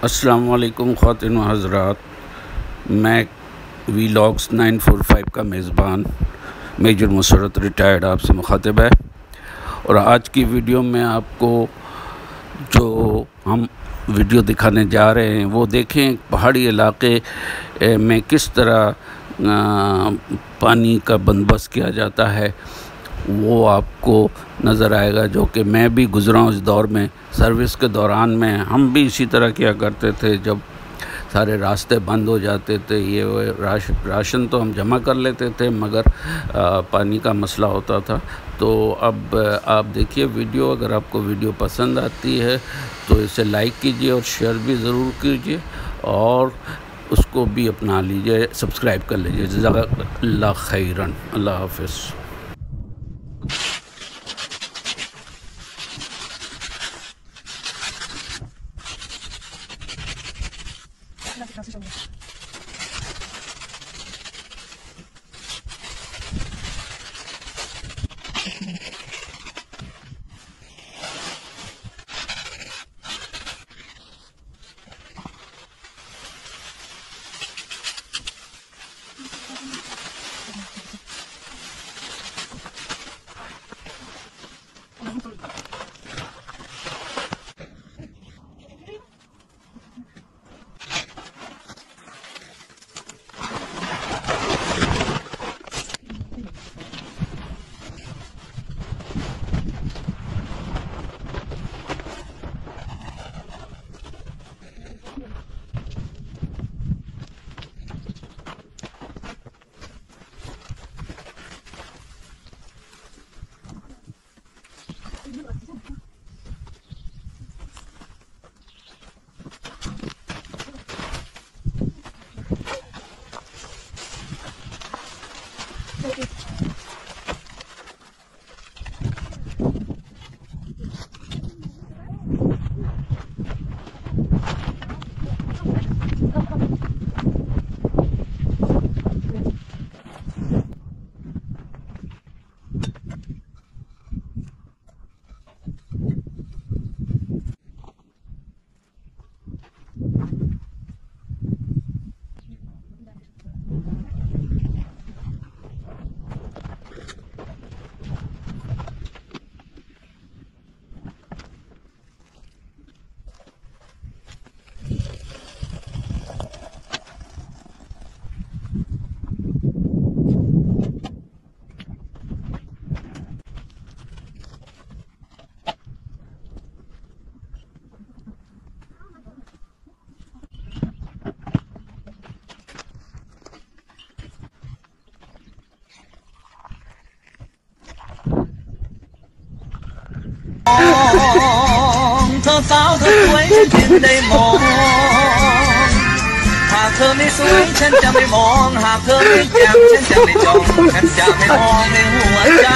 अस्सलाम वालेकुम ख़वातीन व हज़रात, मैं वीलॉग्स 945 का मेज़बान मेजर मुसर्रत रिटायर्ड आपसे मुखातिब है। और आज की वीडियो में आपको जो हम वीडियो दिखाने जा रहे हैं वो देखें पहाड़ी इलाके में किस तरह पानी का बंदोबस्त किया जाता है, वो आपको नज़र आएगा। जो कि मैं भी गुज़रा हूँ इस दौर में। सर्विस के दौरान में हम भी इसी तरह किया करते थे। जब सारे रास्ते बंद हो जाते थे, ये राशन तो हम जमा कर लेते थे, मगर पानी का मसला होता था। तो अब आप देखिए वीडियो। अगर आपको वीडियो पसंद आती है तो इसे लाइक कीजिए और शेयर भी ज़रूर कीजिए, और उसको भी अपना लीजिए, सब्सक्राइब कर लीजिए। जज़ाकल्लाह खैरन। अल्लाह हाफ़िज़।เธอสาวเธอสวยฉันจึงได้มองหากเธอไม่สวยฉันจะไม่มองหากเธอไม่แจ่มฉันจะไม่จ้องฉันจะไม่มองในหัวใจ